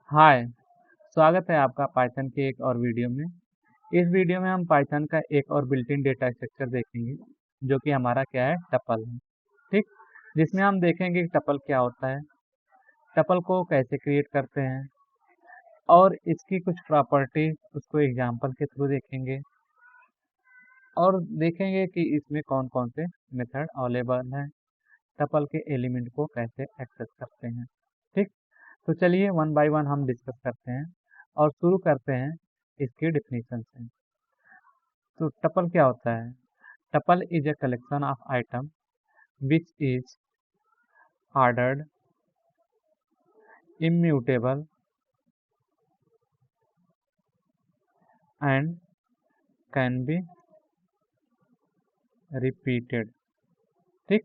हाय, स्वागत है आपका पाइथन के एक और वीडियो में। इस वीडियो में हम पाइथन का एक और बिल्ट इन डेटा स्ट्रक्चर देखेंगे, जो कि हमारा क्या है, टपल है। ठीक, जिसमें हम देखेंगे कि टपल क्या होता है, टपल को कैसे क्रिएट करते हैं और इसकी कुछ प्रॉपर्टी उसको एग्जांपल के थ्रू देखेंगे और देखेंगे कि इसमें कौन कौन से मेथड अवेलेबल हैं, टपल के एलिमेंट को कैसे एक्सेस करते हैं। ठीक, तो चलिए वन बाय वन हम डिस्कस करते हैं और शुरू करते हैं इसकी डिफिनीशन से। तो टपल क्या होता है? Tuple is a collection of item which is ordered, immutable and can be repeated। ठीक,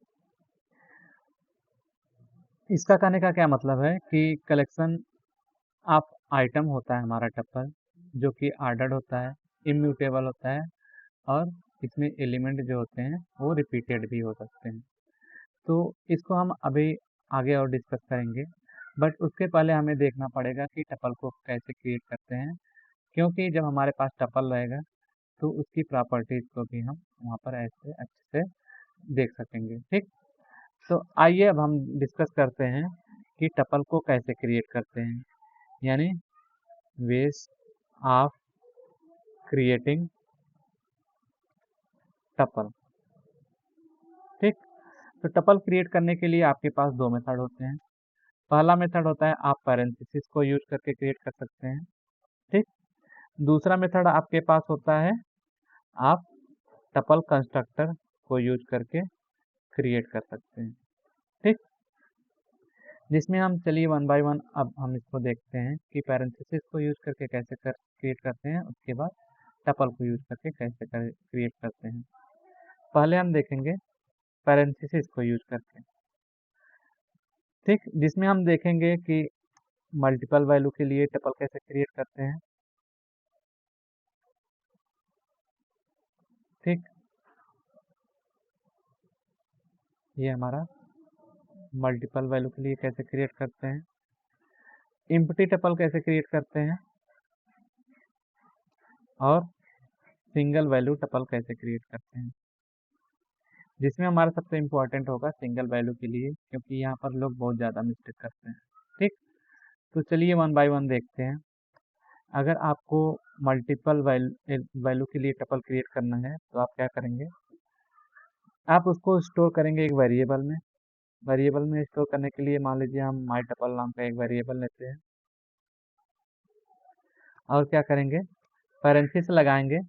इसका कहने का क्या मतलब है कि कलेक्शन ऑफ आइटम होता है हमारा टपल, जो कि ऑर्डर्ड होता है, इम्यूटेबल होता है और इसमें एलिमेंट जो होते हैं वो रिपीटेड भी हो सकते हैं। तो इसको हम अभी आगे और डिस्कस करेंगे, बट उसके पहले हमें देखना पड़ेगा कि टपल को कैसे क्रिएट करते हैं, क्योंकि जब हमारे पास टपल रहेगा तो उसकी प्रॉपर्टीज को भी हम वहाँ पर ऐसे अच्छे से देख सकेंगे। ठीक, तो आइए अब हम डिस्कस करते हैं कि टपल को कैसे क्रिएट करते हैं, यानी वेज ऑफ क्रिएटिंग टपल। ठीक, तो टपल क्रिएट करने के लिए आपके पास दो मेथड होते हैं। पहला मेथड होता है आप पैरेंथेसिस को यूज करके क्रिएट कर सकते हैं। ठीक, दूसरा मेथड आपके पास होता है आप टपल कंस्ट्रक्टर को यूज करके क्रिएट कर सकते हैं। ठीक, जिसमें हम चलिए वन बाय वन अब हम इसको देखते हैं कि पैरेंथेसिस को यूज करके कैसे क्रिएट करते हैं, उसके बाद टपल को यूज करके कैसे क्रिएट करते हैं। पहले हम देखेंगे पैरेंथेसिस को यूज करके। ठीक, जिसमें हम देखेंगे कि मल्टीपल वैल्यू के लिए टपल कैसे क्रिएट करते हैं। ठीक, ये हमारा मल्टीपल वैल्यू के लिए कैसे क्रिएट करते हैं। एम्प्टी टपल कैसे क्रिएट करते हैं और सिंगल वैल्यू टपल कैसे क्रिएट करते हैं, जिसमें हमारा सबसे इम्पोर्टेंट होगा सिंगल वैल्यू के लिए, क्योंकि यहाँ पर लोग बहुत ज़्यादा मिस्टेक करते हैं। ठीक, तो चलिए वन बाय वन देखते हैं। अगर आपको मल्टीपल वैल्यू के लिए टपल क्रिएट करना है तो आप क्या करेंगे, आप उसको स्टोर करेंगे एक वेरिएबल में। वेरिएबल में स्टोर करने के लिए मान लीजिए हम माई टपल नाम का एक वेरिएबल लेते हैं और क्या करेंगे, पैरेंथेसिस लगाएंगे।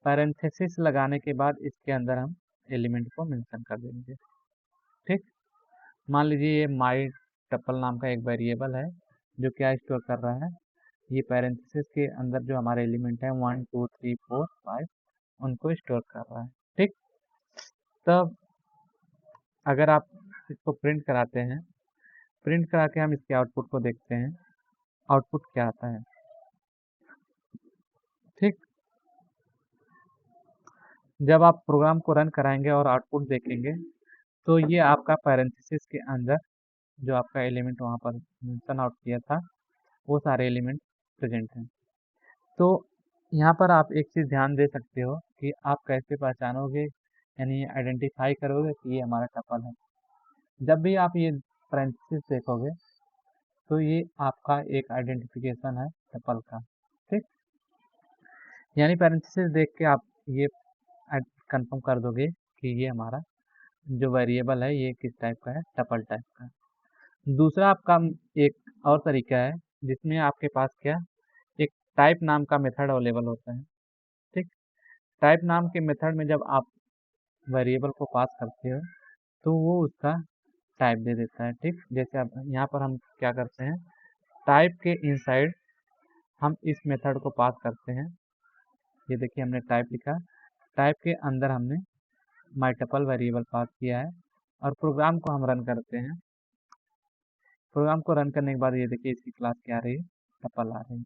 पैरेंथेसिस लगाने के बाद इसके अंदर हम एलिमेंट को मेंशन कर देंगे। ठीक, मान लीजिए ये माई टपल नाम का एक वेरिएबल है जो क्या स्टोर कर रहा है, ये पैरेंथेसिस के अंदर जो हमारे एलिमेंट है 1 2 3 4 5 उनको स्टोर कर रहा है। ठीक, तब अगर आप इसको प्रिंट कराते हैं, प्रिंट करा के हम इसके आउटपुट को देखते हैं, आउटपुट क्या आता है। ठीक, जब आप प्रोग्राम को रन कराएंगे और आउटपुट देखेंगे तो ये आपका पैरेंथेसिस के अंदर जो आपका एलिमेंट वहाँ पर मेंशन आउट किया था वो सारे एलिमेंट प्रेजेंट हैं। तो यहाँ पर आप एक चीज़ ध्यान दे सकते हो कि आप कैसे पहचानोगे, यानी आइडेंटिफाई करोगे कि ये हमारा टपल है। जब भी आप ये पैरेंथेसिस देखोगे तो ये आपका एक आइडेंटिफिकेशन है टपल का। ठीक, यानी पैरेंथेसिस देख के आप ये कंफर्म कर दोगे कि ये हमारा जो वेरिएबल है ये किस टाइप का है, टपल टाइप का। दूसरा आपका एक और तरीका है जिसमें आपके पास क्या, एक टाइप नाम का मेथड अवेलेबल होता है। ठीक, टाइप नाम के मेथड में जब आप वेरिएबल को पास करते हो तो वो उसका टाइप दे देता है। ठीक, जैसे अब यहाँ पर हम क्या करते हैं, टाइप के इनसाइड हम इस मेथड को पास करते हैं। ये देखिए हमने टाइप लिखा, टाइप के अंदर हमने मल्टीपल वेरिएबल पास किया है और प्रोग्राम को हम रन करते हैं। प्रोग्राम को रन करने के बाद ये देखिए इसकी क्लास क्या आ रही है, टपल आ रही है।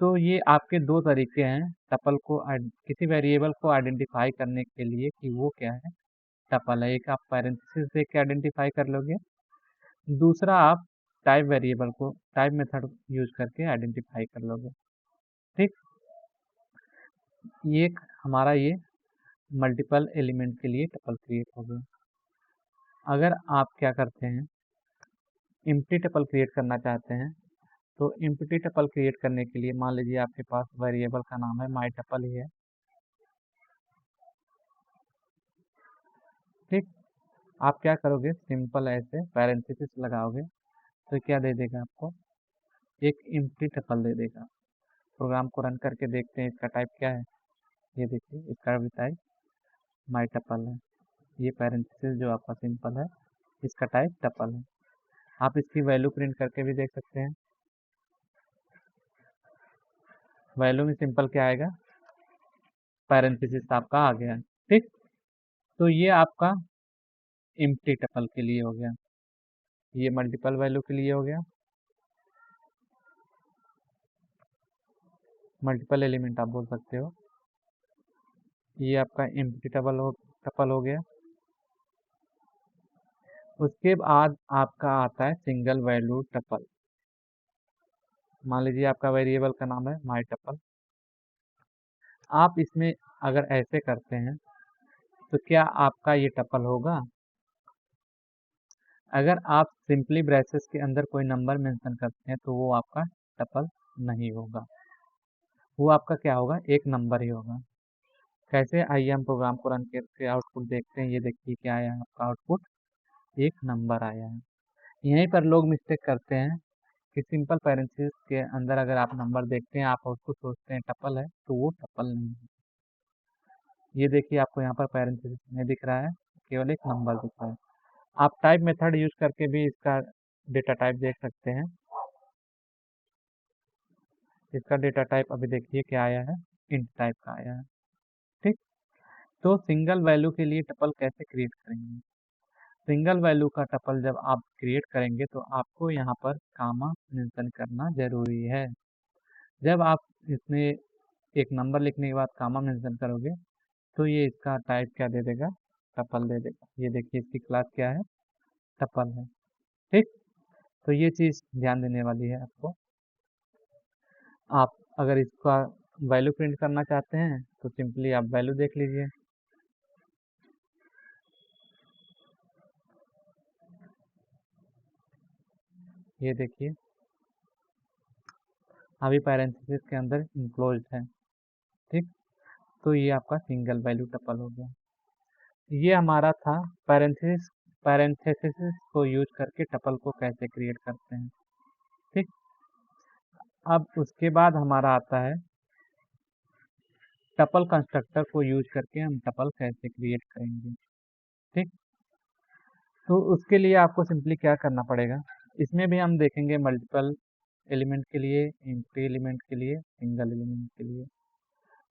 तो ये आपके दो तरीके हैं टपल को किसी वेरिएबल को आइडेंटिफाई करने के लिए कि वो क्या है, टपल है। एक आप पैरेंथेसिस देख के आइडेंटिफाई कर लोगे, दूसरा आप टाइप वेरिएबल को टाइप मेथड यूज करके आइडेंटिफाई कर लोगे। ठीक, ये हमारा ये मल्टीपल एलिमेंट के लिए टपल क्रिएट हो गया। अगर आप क्या करते हैं, एम्प्टी टपल क्रिएट करना चाहते हैं, तो एम्प्टी टपल क्रिएट करने के लिए मान लीजिए आपके पास वेरिएबल का नाम है माई टपल ही है। ठीक, आप क्या करोगे, सिंपल ऐसे पैरेंथेसिस लगाओगे तो क्या दे देगा आपको, एक एम्प्टी टपल दे देगा। प्रोग्राम को रन करके देखते हैं इसका टाइप क्या है। ये देखिए इसका भी टाइप माई टपल है। ये पैरेंथेसिस जो आपका सिंपल है, इसका टाइप टपल है। आप इसकी वैल्यू प्रिंट करके भी देख सकते हैं। वैल्यू में सिंपल क्या आएगा, पैरेंथेसिस आपका आ गया। ठीक, तो ये आपका एम्प्टी टपल के लिए हो गया, ये मल्टीपल वैल्यू के लिए हो गया, मल्टीपल एलिमेंट आप बोल सकते हो। ये आपका एम्प्टी टपल हो गया। उसके बाद आपका आता है सिंगल वैल्यू टपल। मान लीजिए आपका वेरिएबल का नाम है माई टपल। आप इसमें अगर ऐसे करते हैं तो क्या आपका ये टपल होगा? अगर आप सिंपली ब्रेसेस के अंदर कोई नंबर मेंशन करते हैं तो वो आपका टपल नहीं होगा, वो आपका क्या होगा, एक नंबर ही होगा। कैसे, आइए हम प्रोग्राम को रन करके आउटपुट देखते हैं। ये देखिए क्या आया है, आपका आउटपुट एक नंबर आया है। यहीं पर लोग मिस्टेक करते हैं कि सिंपल पैरेंथेसिस के अंदर अगर आप नंबर देखते हैं, आप उसको सोचते हैं टपल है, तो वो टपल नहीं है। ये देखिए आपको यहाँ पर पैरेंथेसिस नहीं दिख रहा है, केवल एक नंबर दिख रहा है। आप टाइप मेथड यूज करके भी इसका डेटा टाइप देख सकते हैं। इसका डेटा टाइप अभी देखिए क्या आया है, इंट टाइप का आया है। ठीक, तो सिंगल वैल्यू के लिए टपल कैसे क्रिएट करेंगे? सिंगल वैल्यू का टपल जब आप क्रिएट करेंगे तो आपको यहाँ पर कामा मेंशन करना जरूरी है। जब आप इसमें एक नंबर लिखने के बाद कामा मेंशन करोगे तो ये इसका टाइप क्या दे देगा, टपल दे देगा। ये देखिए इसकी क्लास क्या है, टपल है। ठीक, तो ये चीज़ ध्यान देने वाली है आपको। आप अगर इसका वैल्यू प्रिंट करना चाहते हैं तो सिंपली आप वैल्यू देख लीजिए। ये देखिए अभी पैरेंथेसिस के अंदर इंक्लोज्ड है। ठीक, तो ये आपका सिंगल वैल्यू टपल हो गया। ये हमारा था पैरेंथेसिस। पैरेंथेसिस को यूज करके टपल को कैसे क्रिएट करते हैं। ठीक, अब उसके बाद हमारा आता है टपल कंस्ट्रक्टर को यूज करके हम टपल कैसे क्रिएट करेंगे। ठीक, तो उसके लिए आपको सिंपली क्या करना पड़ेगा, इसमें भी हम देखेंगे मल्टीपल एलिमेंट के लिए, एम्प्टी एलिमेंट के लिए, सिंगल एलिमेंट के लिए।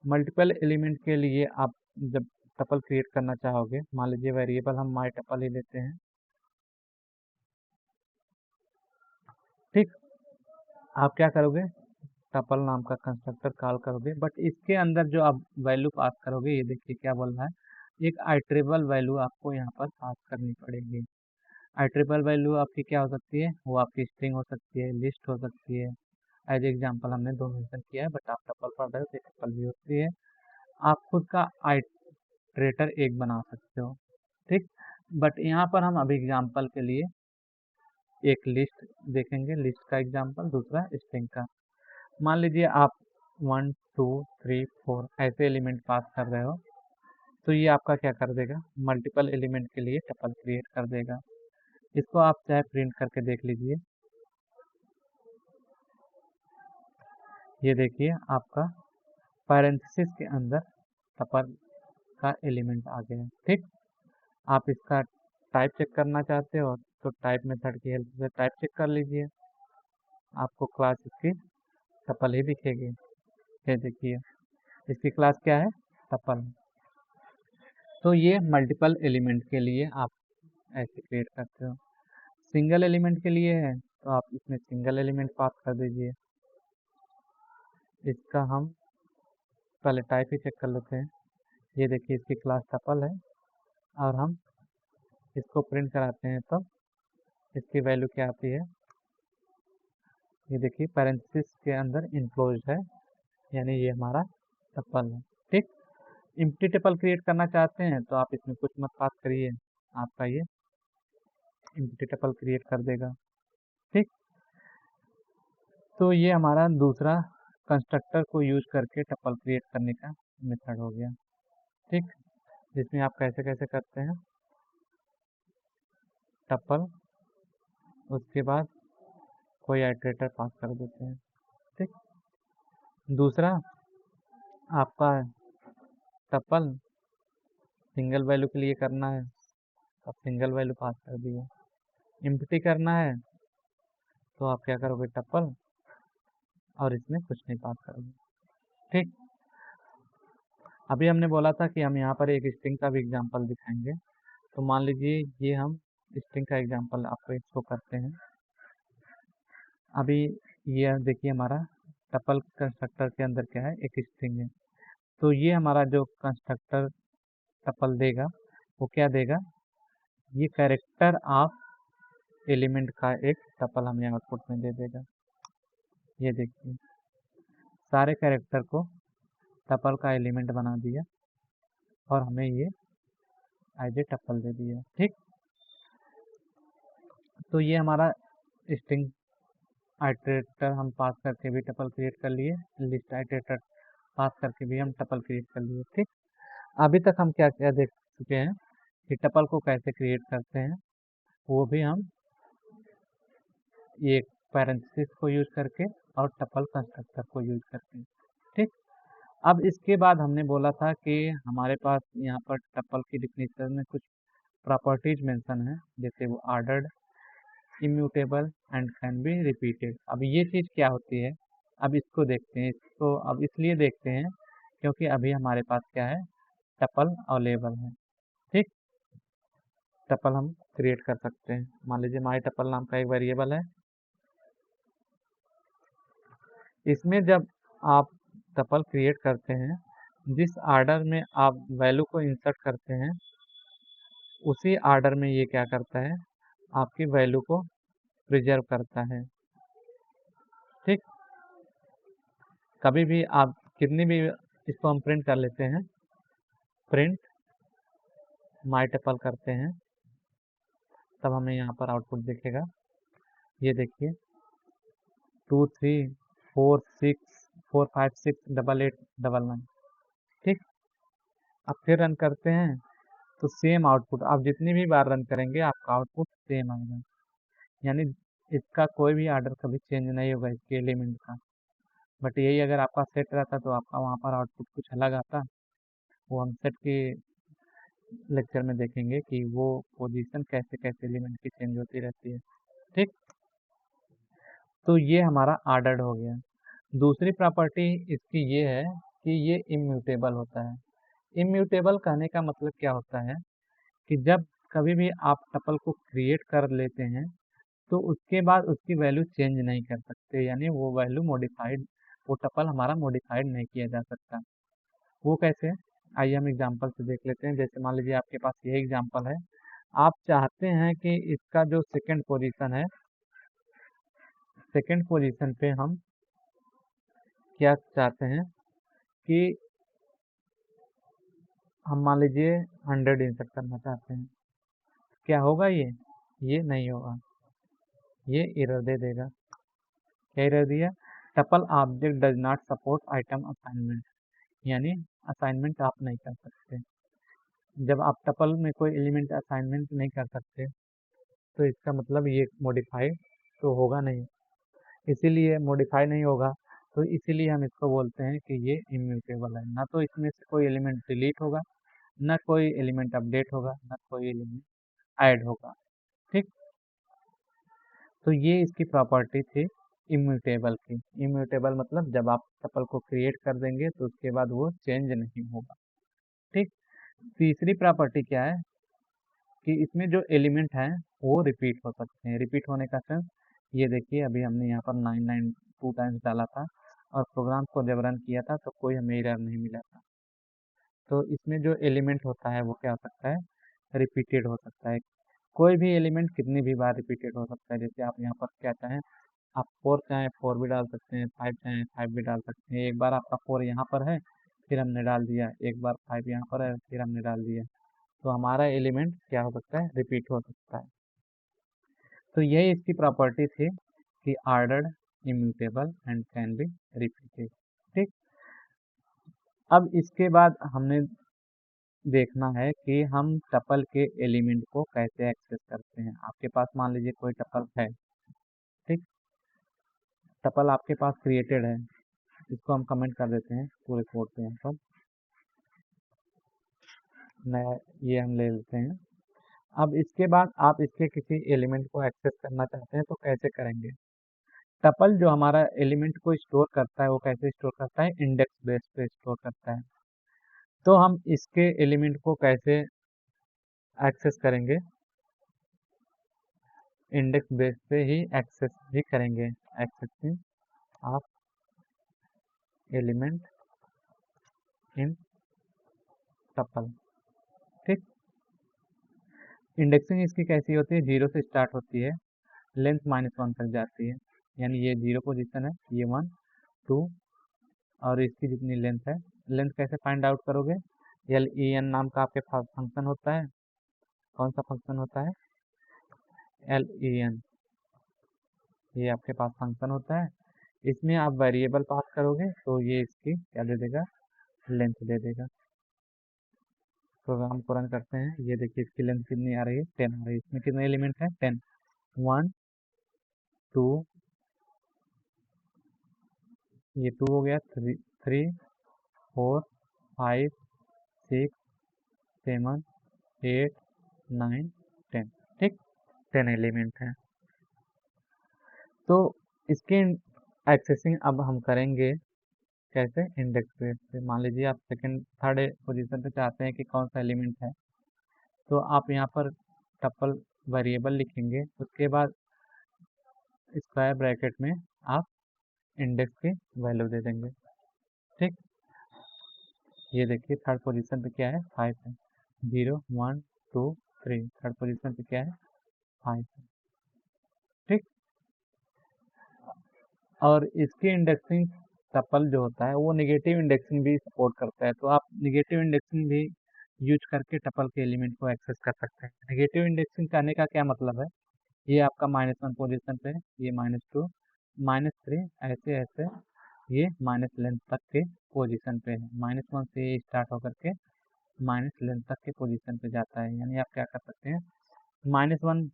मल्टीपल एलिमेंट के लिए आप जब टपल क्रिएट करना चाहोगे, मान लीजिए वेरिएबल हम माई टपल ही लेते हैं। ठीक, आप क्या करोगे, टपल नाम का कंस्ट्रक्टर कॉल करोगे, बट इसके अंदर जो आप वैल्यू पास करोगे, ये देखिए क्या बोल रहा है, एक आइटरेबल वैल्यू आपको यहाँ पर पास करनी पड़ेगी। आइटरेबल वैल्यू आपकी क्या हो सकती है, वो आपकी स्ट्रिंग हो सकती है, लिस्ट हो सकती है। एज एग्जाम्पल हमने दो मेंशन किया है, बट आप टपल पढ़ रहे हो तो टपल भी होती है। आप खुद का आइटरेटर एक बना सकते हो। ठीक, बट यहाँ पर हम अभी एग्जाम्पल के लिए एक लिस्ट देखेंगे, लिस्ट का एग्जाम्पल, दूसरा स्ट्रिंग का। मान लीजिए आप 1 2 3 4 ऐसे एलिमेंट पास कर रहे हो, तो ये आपका क्या कर देगा, मल्टीपल एलिमेंट के लिए टपल क्रिएट कर देगा। इसको आप चाहे प्रिंट करके देख लीजिए। ये देखिए आपका पैरेंथेसिस के अंदर टपल का एलिमेंट आ गया। ठीक, आप इसका टाइप चेक करना चाहते हो तो टाइप मेथड की हेल्प से टाइप चेक कर लीजिए, आपको क्लास इसकी टपल ही दिखेगी। ये देखिए इसकी क्लास क्या है, टपल। तो ये मल्टीपल एलिमेंट के लिए आप ऐसे क्रिएट करते हो। सिंगल एलिमेंट के लिए है तो आप इसमें सिंगल एलिमेंट पास कर दीजिए। इसका हम पहले टाइप ही चेक कर लेते हैं। ये देखिए इसकी क्लास टपल है और हम इसको प्रिंट कराते हैं तो इसकी वैल्यू क्या आती है, ये देखिए पैरेंथेसिस के अंदर इनक्लोज है, यानी ये हमारा टपल है। ठीक, एम्प्टी टपल क्रिएट करना चाहते हैं तो आप इसमें कुछ मत पास करिए, आपका ये एम्प्टी टपल क्रिएट कर देगा। ठीक, तो ये हमारा दूसरा कंस्ट्रक्टर को यूज करके टपल क्रिएट करने का मेथड हो गया। ठीक, जिसमें आप कैसे कैसे करते हैं टपल, उसके बाद कोई आइटरेटर पास कर देते हैं। ठीक, दूसरा आपका टपल सिंगल वैल्यू के लिए करना है, आप सिंगल वैल्यू पास कर दिए। एम्प्टी करना है तो आप क्या करोगे टपल और इसमें कुछ नहीं पास करोगे। ठीक, अभी हमने बोला था कि हम यहाँ पर एक स्ट्रिंग का भी एग्जांपल दिखाएंगे, तो मान लीजिए ये हम स्ट्रिंग का एग्जांपल आपको एक शो करते हैं। अभी ये देखिए हमारा टपल कंस्ट्रक्टर के अंदर क्या है, एक स्ट्रिंग है। तो ये हमारा जो कंस्ट्रक्टर टपल देगा वो क्या देगा, ये कैरेक्टर ऑफ एलिमेंट का एक टपल हमें आउटपुट में दे देगा। ये देखिए सारे कैरेक्टर को टपल का एलिमेंट बना दिया और हमें ये एज ए टपल दे दिया। ठीक, तो ये हमारा स्ट्रिंग आइटरेटर हम पास करके भी टपल क्रिएट कर लिए, लिस्ट आइटरेटर पास करके भी हम टपल क्रिएट कर लिए। ठीक, अभी तक हम क्या क्या देख चुके हैं कि टपल को कैसे क्रिएट करते हैं, वो भी हम ये पैरेंथेसिस को यूज करके और टपल कंस्ट्रक्टर को यूज करके। ठीक, अब इसके बाद हमने बोला था कि हमारे पास यहाँ पर टपल की डिफिनीशन में कुछ प्रॉपर्टीज मेंशन है, जैसे वो ordered, immutable and can be repeated. अब ये चीज़ क्या होती है, अब इसको देखते हैं। इसको अब इसलिए देखते हैं क्योंकि अभी हमारे पास क्या है, टपल अवेलेबल है। ठीक, टपल हम क्रिएट कर सकते हैं। मान लीजिए माई टपल नाम का एक वेरिएबल है, इसमें जब आप टपल क्रिएट करते हैं, जिस आर्डर में आप वैल्यू को इंसर्ट करते हैं उसी आर्डर में ये क्या करता है, आपकी वैल्यू को प्रिजर्व करता है। ठीक, कभी भी आप कितनी भी, इसको हम प्रिंट कर लेते हैं, प्रिंट माई टपल करते हैं, तब हमें यहाँ पर आउटपुट दिखेगा। ये देखिए 2 3 4 6 4 5 6 8 8 9 9। ठीक, अब फिर रन करते हैं तो सेम आउटपुट, आप जितनी भी बार रन करेंगे आपका आउटपुट सेम आएगा, यानी इसका कोई भी आर्डर कभी चेंज नहीं होगा इसके एलिमेंट का। बट यही अगर आपका सेट रहता तो आपका वहाँ पर आउटपुट कुछ अलग आता। वो हम सेट के लेक्चर में देखेंगे कि वो पोजीशन कैसे कैसे एलिमेंट की चेंज होती रहती है। ठीक, तो ये हमारा ऑर्डर्ड हो गया। दूसरी प्रॉपर्टी इसकी ये है कि ये इम्यूटेबल होता है। इम्यूटेबल कहने का मतलब क्या होता है कि जब कभी भी आप टपल को क्रिएट कर लेते हैं तो उसके बाद उसकी वैल्यू चेंज नहीं कर सकते, यानी वो वैल्यू मॉडिफाइड, वो टपल हमारा मॉडिफाइड नहीं किया जा सकता। वो कैसे, आइए हम एग्जांपल से देख लेते हैं। जैसे मान लीजिए आपके पास ये एग्जांपल है, आप चाहते हैं कि इसका जो सेकंड पोजीशन है, सेकंड पोजीशन पे हम क्या चाहते हैं कि हम मान लीजिए 100 इंसर्ट करना चाहते हैं। क्या होगा ये नहीं होगा, ये एरर दे देगा। क्या एरर दिया, tuple object does not support item assignment, यानी असाइनमेंट आप नहीं कर सकते। जब आप टपल में कोई एलिमेंट असाइनमेंट नहीं कर सकते तो इसका मतलब ये मॉडिफाई तो होगा नहीं, इसीलिए मॉडिफाई नहीं होगा, तो इसीलिए हम इसको बोलते हैं कि ये इम्यूटेबल है। ना तो इसमें से कोई एलिमेंट डिलीट होगा, ना कोई एलिमेंट अपडेट होगा, ना कोई एलिमेंट ऐड होगा। ठीक, तो ये इसकी प्रॉपर्टी थी इम्यूटेबल की। इम्यूटेबल मतलब जब आप टपल को क्रिएट कर देंगे तो उसके बाद वो चेंज नहीं होगा। ठीक, तीसरी प्रॉपर्टी क्या है कि इसमें जो एलिमेंट हैं वो रिपीट हो सकते हैं। रिपीट होने का सेंस, ये देखिए अभी हमने यहाँ पर 992 टाइम्स डाला था और प्रोग्राम को जब रन किया था तो कोई हमें एरर नहीं मिला था। तो इसमें जो एलिमेंट होता है वो क्या हो सकता है, रिपीटेड हो सकता है। कोई भी एलिमेंट कितनी भी बार रिपीटेड हो सकता है। जैसे आप यहाँ पर क्या चाहें आप 4 चाहें 4 भी डाल सकते हैं, 5 चाहें 5 भी डाल सकते हैं। एक बार आपका 4 यहाँ पर है, फिर हमने डाल दिया, एक बार 5 यहाँ पर है, फिर हमने डाल दिया, तो हमारा एलिमेंट क्या हो सकता है, रिपीट हो सकता है। तो यही इसकी प्रॉपर्टी थी कि ordered, immutable and can be repeated. ठीक। अब इसके बाद हमने देखना है कि हम टपल के एलिमेंट को कैसे एक्सेस करते हैं। आपके पास मान लीजिए कोई टपल है, ठीक, टपल आपके पास क्रिएटेड है, इसको हम कमेंट कर देते हैं पूरे कोड पे। यहाँ पर नया ये हम ले लेते हैं। अब इसके बाद आप इसके किसी एलिमेंट को एक्सेस करना चाहते हैं तो कैसे करेंगे। टपल जो हमारा एलिमेंट को स्टोर करता है वो कैसे स्टोर करता है, इंडेक्स बेस पे स्टोर करता है। तो हम इसके एलिमेंट को कैसे एक्सेस करेंगे, इंडेक्स बेस पे ही एक्सेस भी करेंगे। Accessing of element in tuple. ठीक। इंडेक्सिंग इसकी कैसी होती है, 0 से स्टार्ट होती है, लेंथ -1 तक जाती है, यानी ये 0 पोजीशन है, ये 1 2 और इसकी जितनी लेंथ है। लेंथ कैसे फाइंड आउट करोगे, len नाम का आपके पास फंक्शन होता है। कौन सा फंक्शन होता है, len, ये आपके पास फंक्शन होता है। इसमें आप वेरिएबल पास करोगे तो ये इसकी क्या दे देगा, लेंथ दे देगा। प्रोग्राम को रन करते हैं, ये देखिए इसकी लेंथ कितनी आ रही है, 10 आ रही है। इसमें कितने एलिमेंट है, 10, 1 2, ये 2 हो गया, 3 4 5 6 7 8 9 10। ठीक, 10 एलिमेंट है। तो इसकी एक्सेसिंग अब हम करेंगे कैसे, इंडेक्स बेस पे। मान लीजिए आप सेकंड थर्ड पोजीशन पे चाहते हैं कि कौन सा एलिमेंट है, तो आप यहाँ पर टपल वेरिएबल लिखेंगे, उसके बाद स्क्वायर ब्रैकेट में आप इंडेक्स की वैल्यू दे देंगे। ठीक, ये देखिए थर्ड पोजीशन पे क्या है, 5 है, 0 1 2 3, थर्ड पोजीशन पे क्या है, 5 है। ठीक, और इसकी इंडेक्सिंग टपल जो होता है वो नेगेटिव इंडेक्सिंग भी सपोर्ट करता है, तो आप नेगेटिव इंडेक्सिंग भी यूज करके टपल के एलिमेंट को एक्सेस कर सकते हैं। नेगेटिव इंडेक्सिंग करने का क्या मतलब है, ये आपका -1 पोजीशन पे है, ये -2 -3 ऐसे ऐसे ये माइनस लेंथ तक के पोजीशन पे है। -1 से ये स्टार्ट होकर के माइनस लेंथ तक के पोजीशन पे जाता है। यानी आप क्या कर सकते हैं, -1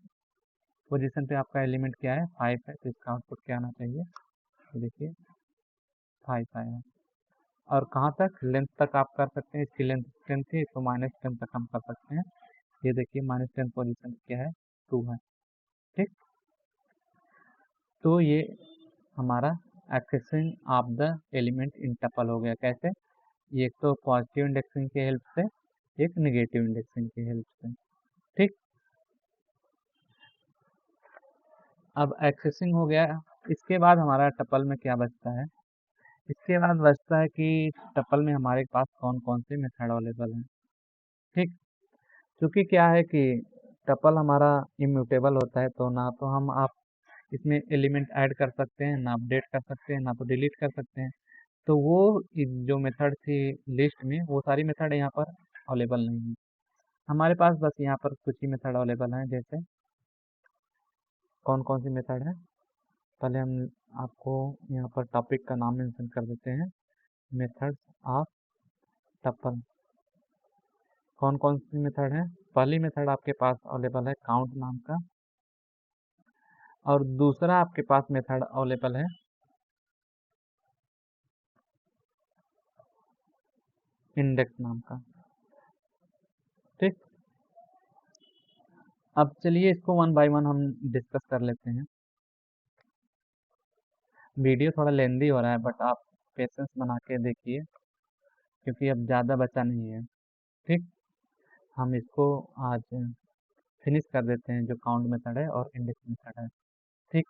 पोजीशन पे आपका एलिमेंट क्या है, 5 है, तो इसका आउटपुट क्या आना चाहिए, तो देखिए 5 आया। और कहाँ तक, लेंथ तक आप कर सकते हैं, इसकी लेंथ 10 थी तो -10 तक हम कर सकते हैं। ये देखिए -10 पोजीशन क्या है, 2 है। ठीक, तो ये हमारा accessing of the element in tuple हो गया। कैसे, एक तो पॉजिटिव इंडेक्सिंग की हेल्प से, एक नेगेटिव इंडेक्सिंग की हेल्प से। ठीक, अब एक्सेसिंग हो गया। इसके बाद हमारा टपल में क्या बचता है, इसके बाद बचता है कि टपल में हमारे पास कौन कौन से मेथड अवेलेबल हैं। ठीक, क्योंकि क्या है कि टपल हमारा इम्यूटेबल होता है, तो ना तो हम आप इसमें एलिमेंट ऐड कर सकते हैं, ना अपडेट कर सकते हैं, ना तो डिलीट कर सकते हैं। तो वो जो मेथड थी लिस्ट में, वो सारी मेथड यहाँ पर अवेलेबल नहीं है। हमारे पास बस यहाँ पर कुछ ही मेथड अवेलेबल हैं। जैसे कौन कौन सी मेथड है, पहले हम आपको यहाँ पर टॉपिक का नाम मेंशन कर देते हैं, मेथड्स ऑफ टपल। कौन कौन सी मेथड है, पहली मेथड आपके पास अवेलेबल है काउंट नाम का, और दूसरा आपके पास मेथड अवेलेबल है इंडेक्स नाम का। ठीक, अब चलिए इसको वन बाय वन हम डिस्कस कर लेते हैं। वीडियो थोड़ा लेंदी हो रहा है, बट आप पेशेंस बना के देखिए, क्योंकि अब ज़्यादा बचा नहीं है। ठीक, हम इसको आज फिनिश कर देते हैं, जो काउंट मेथड है और इंडेक्स मेथड है। ठीक,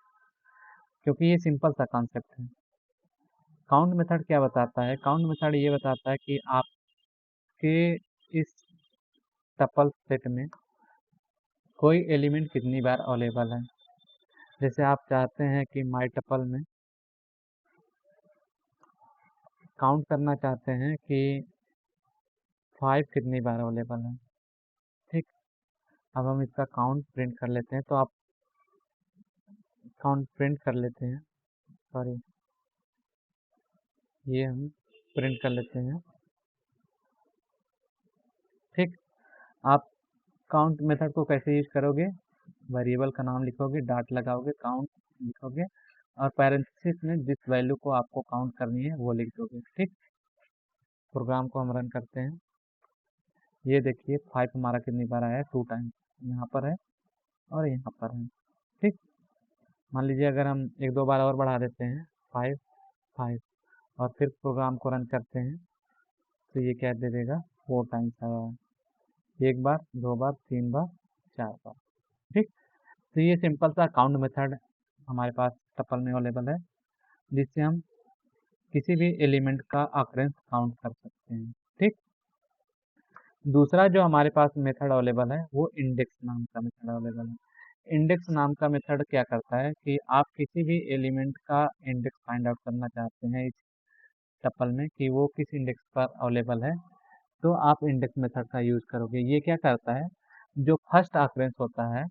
क्योंकि ये सिंपल सा कॉन्सेप्ट है। काउंट मेथड क्या बताता है, काउंट मेथड ये बताता है कि आपके इस टपल सेट में कोई एलिमेंट कितनी बार अवेलेबल है। जैसे आप चाहते हैं कि माई टपल में काउंट करना चाहते हैं कि 5 कितनी बार अवेलेबल है। ठीक, अब हम इसका काउंट प्रिंट कर लेते हैं। तो आप काउंट प्रिंट कर लेते हैं, सॉरी, ये हम प्रिंट कर लेते हैं। ठीक, आप काउंट मेथड को कैसे यूज करोगे, वेरिएबल का नाम लिखोगे, डॉट लगाओगे, काउंट लिखोगे और पैरेंथेसिस में जिस वैल्यू को आपको काउंट करनी है वो लिख दोगे। ठीक, प्रोग्राम को हम रन करते हैं। ये देखिए 5 हमारा कितनी बार आया है, 2 टाइम्स यहाँ पर है और यहाँ पर है। ठीक, मान लीजिए अगर हम एक दो बार और बढ़ा देते हैं, 5 5 और फिर प्रोग्राम को रन करते हैं तो ये क्या दे देगा, 4 टाइम्स आया है, एक बार, दो बार, तीन बार, चार बार। ठीक, तो ये सिंपल सा काउंट मेथड हमारे पास टपल में अवेलेबल है, जिससे हम किसी भी एलिमेंट का ऑकरेंस काउंट कर सकते हैं। ठीक, दूसरा जो हमारे पास मेथड अवेलेबल है वो इंडेक्स नाम का मेथड अवेलेबल है। इंडेक्स नाम का मेथड क्या करता है कि आप किसी भी एलिमेंट का इंडेक्स फाइंड आउट करना चाहते हैं इस टपल में कि वो किस इंडेक्स पर अवेलेबल है, तो आप इंडेक्स मेथड का यूज करोगे। ये क्या करता है, जो फर्स्ट ऑकरेंस होता है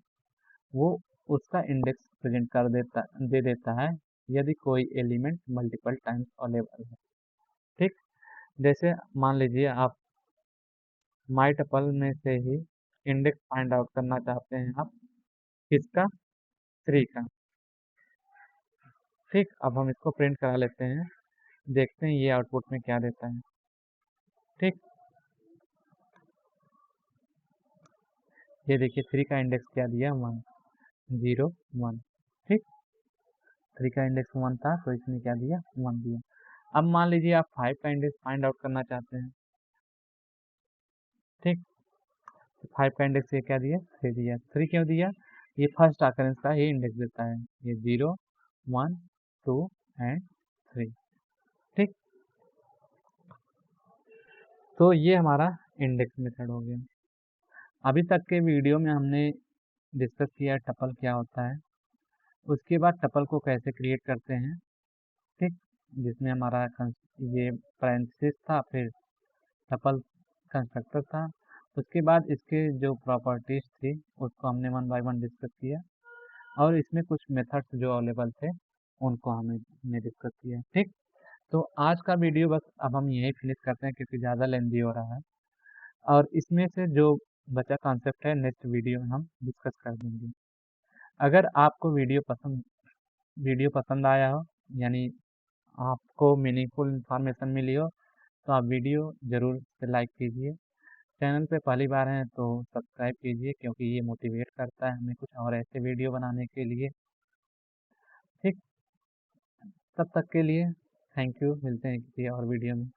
वो उसका इंडेक्स प्रेजेंट कर दे देता है यदि कोई एलिमेंट मल्टीपल टाइम्स अवेलेबल है। ठीक, जैसे मान लीजिए आप माई टपल में से ही इंडेक्स फाइंड आउट करना चाहते हैं आप किसका, 3 का। ठीक, अब हम इसको प्रिंट करा लेते हैं, देखते हैं ये आउटपुट में क्या देता है। ठीक, ये देखिए 3 का इंडेक्स क्या दिया, 1 0 1। ठीक, 3 का इंडेक्स 1 था तो इसने क्या दिया, 1 दिया। अब मान लीजिए आप 5 का इंडेक्स फाइंड आउट करना चाहते हैं। ठीक, 5 का इंडेक्स ये क्या दिया, 3 दिया। 3 क्यों दिया, ये फर्स्ट ऑकरेंस का ही इंडेक्स देता है, ये 0 1 2 एंड 3। ठीक, तो ये हमारा इंडेक्स मेथड हो गया। अभी तक के वीडियो में हमने डिस्कस किया टपल क्या होता है, उसके बाद टपल को कैसे क्रिएट करते हैं। ठीक, जिसमें हमारा ये पैरेंथेसिस था, फिर टपल कंस्ट्रक्टर था, उसके बाद इसके जो प्रॉपर्टीज थी उसको हमने वन बाय वन डिस्कस किया और इसमें कुछ मेथड्स जो अवेलेबल थे उनको हमने डिस्कस किया। ठीक, तो आज का वीडियो बस अब हम यही फिनिश करते हैं क्योंकि ज़्यादा लेंदी हो रहा है और इसमें से जो बचा कॉन्सेप्ट है नेक्स्ट वीडियो में हम डिस्कस कर देंगे। अगर आपको वीडियो पसंद आया हो, यानी आपको मीनिंगफुल इंफॉर्मेशन मिली हो, तो आप वीडियो ज़रूर से लाइक कीजिए। चैनल पे पहली बार हैं तो सब्सक्राइब कीजिए क्योंकि ये मोटिवेट करता है हमें कुछ और ऐसे वीडियो बनाने के लिए। ठीक, तब तक के लिए थैंक यू, मिलते हैं किसी और वीडियो में।